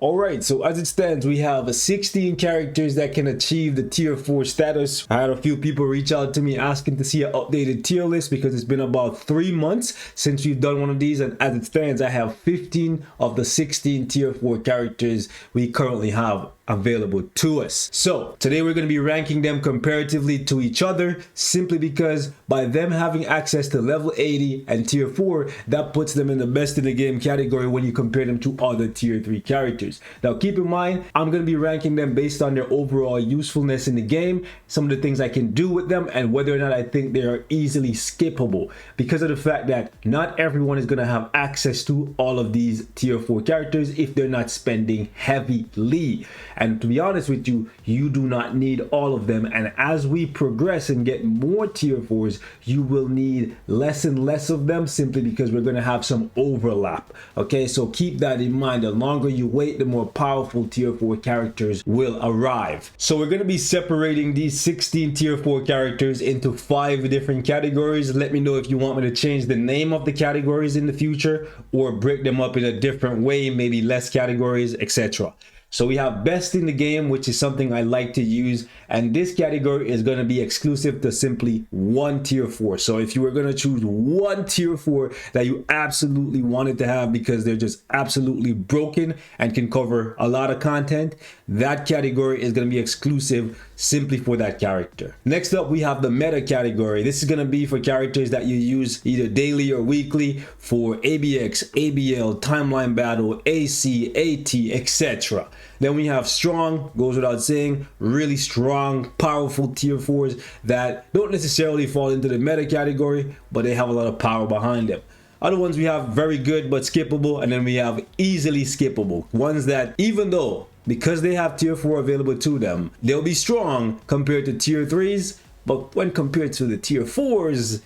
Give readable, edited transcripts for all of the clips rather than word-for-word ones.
Alright, so as it stands, we have 16 characters that can achieve the tier 4 status. I had a few people reach out to me asking to see an updated tier list because it's been about 3 months since we've done one of these, and as it stands, I have 15 of the 16 tier 4 characters we currently have available to us. So today we're going to be ranking them comparatively to each other, simply because by them having access to level 80 and tier 4, that puts them in the best in the game category when you compare them to other tier 3 characters. Now keep in mind, I'm going to be ranking them based on their overall usefulness in the game, some of the things I can do with them, and whether or not I think they are easily skippable, because of the fact that not everyone is going to have access to all of these tier 4 characters if they're not spending heavily. And to be honest with you, you do not need all of them. And as we progress and get more tier 4s, you will need less and less of them, simply because we're going to have some overlap. Okay, so keep that in mind. The longer you wait, the more powerful tier 4 characters will arrive. So we're going to be separating these 16 tier 4 characters into 5 different categories. Let me know if you want me to change the name of the categories in the future or break them up in a different way, maybe less categories, etc. So we have best in the game, which is something I like to use, and this category is going to be exclusive to simply one tier 4. So if you were going to choose one tier 4 that you absolutely wanted to have because they're just absolutely broken and can cover a lot of content, that category is going to be exclusive simply for that character. Next up, we have the meta category. This is going to be for characters that you use either daily or weekly for ABX, ABL, timeline battle, AC, AT, etc. Then we have strong, goes without saying, really strong, powerful tier 4s that don't necessarily fall into the meta category, but they have a lot of power behind them. Other ones we have very good but skippable, and then we have easily skippable. Ones that, even though, because they have tier 4 available to them, they'll be strong compared to tier 3s, but when compared to the tier 4s,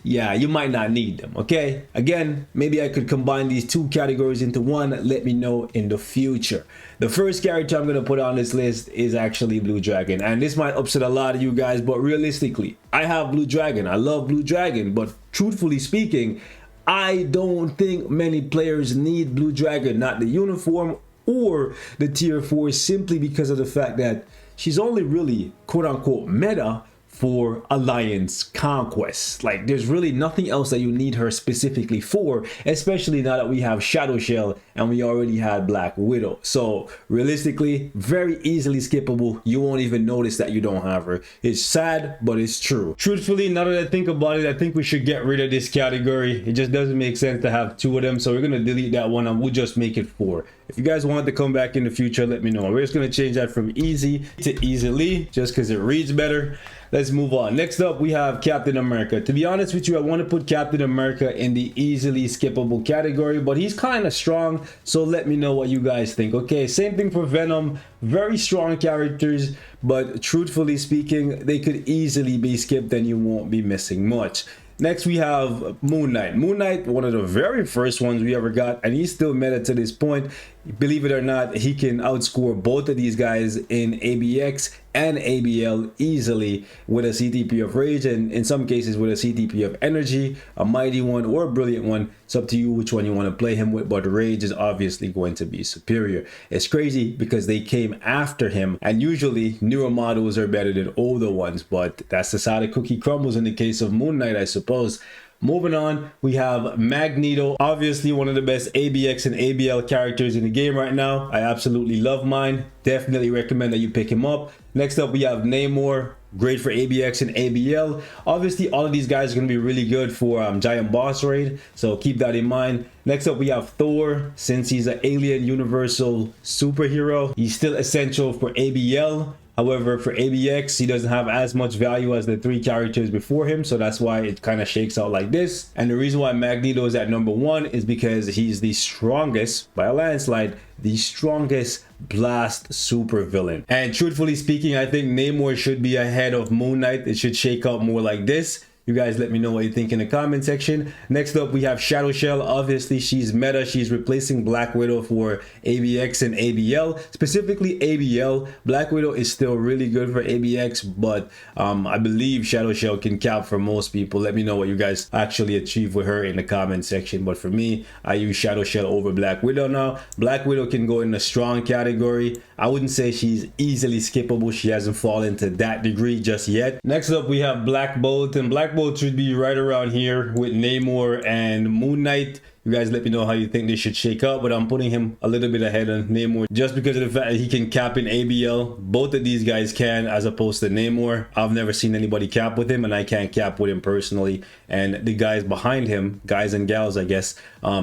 yeah, you might not need them, okay? Again, maybe I could combine these two categories into one. Let me know in the future. The first character I'm going to put on this list is actually Blue Dragon. And this might upset a lot of you guys, but realistically, I have Blue Dragon. I love Blue Dragon, but truthfully speaking, I don't think many players need Blue Dragon, not the uniform or the tier 4, simply because of the fact that she's only really quote-unquote meta for Alliance conquest. Like, there's really nothing else that you need her specifically for, especially now that we have Shadow Shell and we already had Black Widow. So realistically, very easily skippable. You won't even notice that you don't have her. It's sad, but it's true. Truthfully, now that I think about it, I think we should get rid of this category. It just doesn't make sense to have 2 of them, so we're gonna delete that one and we'll just make it 4. If you guys want to come back in the future, let me know. We're just gonna change that from easy to easily, just because it reads better. Let's move on. Next up, we have Captain America. To be honest with you, I want to put Captain America in the easily skippable category, but he's kind of strong, so let me know what you guys think. Okay, same thing for Venom. Very strong characters, but truthfully speaking, they could easily be skipped and you won't be missing much. Next, we have Moon Knight. Moon Knight, one of the very first ones we ever got, and he's still meta to this point. Believe it or not, he can outscore both of these guys in ABX and ABL easily with a CTP of Rage, and in some cases with a CTP of Energy, a Mighty one or a Brilliant one. It's up to you which one you want to play him with, but Rage is obviously going to be superior. It's crazy because they came after him, and usually newer models are better than older ones, but that's the side of cookie crumbles in the case of Moon Knight, I suppose. Moving on, we have Magneto, obviously one of the best ABX and ABL characters in the game right now. I absolutely love mine. Definitely recommend that you pick him up. Next up, we have Namor, great for ABX and ABL. Obviously, all of these guys are going to be really good for Giant Boss Raid, so keep that in mind. Next up, we have Thor. Since he's an alien universal superhero, he's still essential for ABL. However, for ABX, he doesn't have as much value as the 3 characters before him, so that's why it kind of shakes out like this. And the reason why Magneto is at number 1 is because he's the strongest, by a landslide, the strongest blast super villain. And truthfully speaking, I think Namor should be ahead of Moon Knight. It should shake out more like this. You guys let me know what you think in the comment section. Next up, we have Shadow Shell. Obviously, she's meta. She's replacing Black Widow for ABX and ABL. Specifically ABL. Black Widow is still really good for ABX, but I believe Shadow Shell can cap for most people. Let me know what you guys actually achieve with her in the comment section. But for me, I use Shadow Shell over Black Widow now. Black Widow can go in the strong category. I wouldn't say she's easily skippable. She hasn't fallen to that degree just yet. Next up, we have Black Bolt, and Black Bolt should be right around here with Namor and Moon Knight. You guys let me know how you think they should shake up, but I'm putting him a little bit ahead of Namor just because of the fact that he can cap in ABL. Both of these guys can, as opposed to Namor. I've never seen anybody cap with him, and I can't cap with him personally. And the guys behind him, guys and gals, I guess,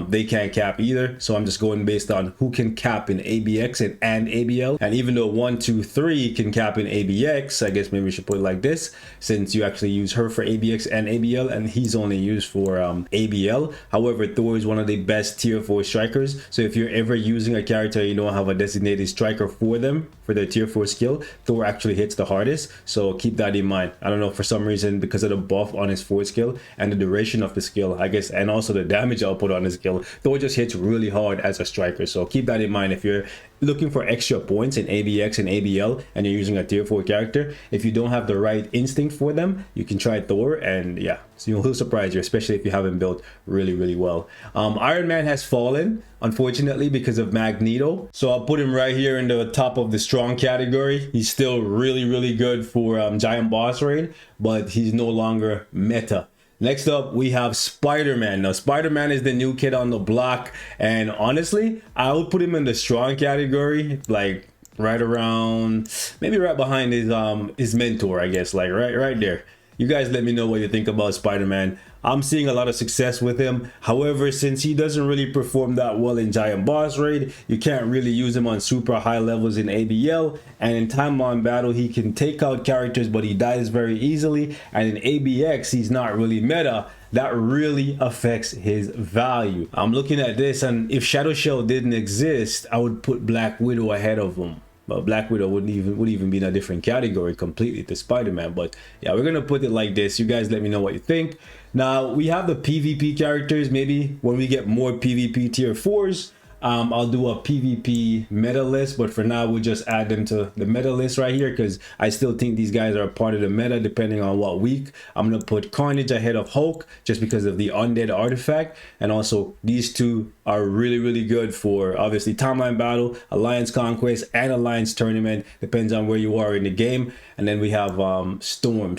they can't cap either. So I'm just going based on who can cap in ABX and ABL. And even though 1, 2, 3 can cap in ABX, I guess maybe we should put it like this, since you actually use her for ABX and ABL, and he's only used for ABL. However, Thor is one of the best tier 4 strikers. So if you're ever using a character and you don't have a designated striker for them for their tier 4 skill, Thor actually hits the hardest. So keep that in mind. I don't know, for some reason, because of the buff on his 4 skill and the duration of the skill, I guess, and also the damage output on his skill, Thor just hits really hard as a striker. So keep that in mind if you're looking for extra points in ABX and ABL and you're using a tier 4 character. If you don't have the right instinct for them, you can try Thor, and yeah, so you'll surprise you, especially if you haven't built really well. Iron Man has fallen, unfortunately, because of Magneto, so I'll put him right here in the top of the strong category. He's still really good for giant boss raid, but he's no longer meta. Next up, we have Spider-Man. Now, Spider-Man is the new kid on the block, and honestly, I would put him in the strong category, like right around, maybe right behind his mentor, I guess, like right there. You guys let me know what you think about Spider-Man. I'm seeing a lot of success with him. However, since he doesn't really perform that well in Giant Boss Raid, you can't really use him on super high levels in ABL. And in timeline battle, he can take out characters, but he dies very easily. And in ABX, he's not really meta. That really affects his value. I'm looking at this, and if Shadow Shell didn't exist, I would put Black Widow ahead of him. But Black Widow would even be in a different category completely to Spider-Man. But yeah, we're gonna put it like this. You guys let me know what you think. Now we have the PvP characters. Maybe when we get more PvP tier 4s, I'll do a PvP meta list, but for now we'll just add them to the meta list right here because I still think these guys are a part of the meta depending on what week. I'm gonna put Carnage ahead of Hulk just because of the undead artifact, and also these two are really good for obviously timeline battle, alliance conquest, and alliance tournament, depends on where you are in the game. And then we have Storm.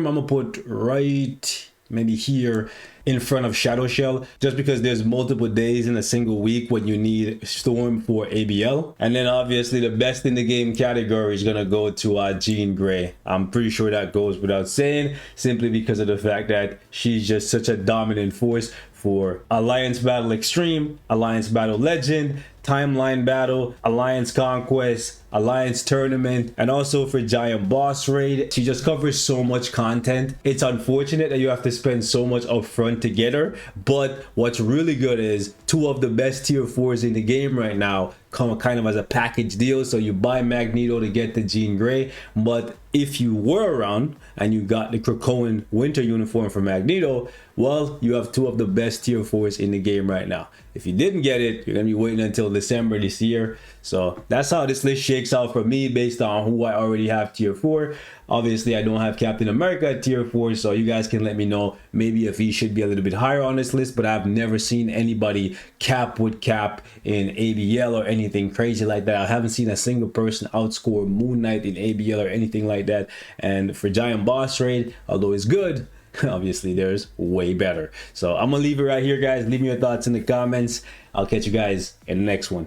I'm gonna put right maybe here in front of Shadow Shell, just because there's multiple days in a single week when you need Storm for ABL. And then obviously the best in the game category is gonna go to Jean Grey. I'm pretty sure that goes without saying, simply because of the fact that she's just such a dominant force for Alliance Battle Extreme, Alliance Battle Legend, Timeline Battle, Alliance Conquest, Alliance Tournament, and also for Giant Boss Raid. She just covers so much content. It's unfortunate that you have to spend so much upfront to get her, but what's really good is 2 of the best tier 4s in the game right now come kind of as a package deal. So you buy Magneto to get the Jean Grey, but if you were around and you got the Krakoan winter uniform for Magneto, well, you have 2 of the best tier 4s in the game right now. If you didn't get it, you're gonna be waiting until December this year. So that's how this list shakes out for me based on who I already have tier 4. Obviously, I don't have Captain America at tier 4, so you guys can let me know maybe if he should be a little bit higher on this list, but I've never seen anybody cap with cap in ABL or anything crazy like that. I haven't seen a single person outscore Moon Knight in ABL or anything like that. And for Giant Boss Raid, although it's good, obviously there's way better. So I'm gonna leave it right here, guys. Leave me your thoughts in the comments. I'll catch you guys in the next one.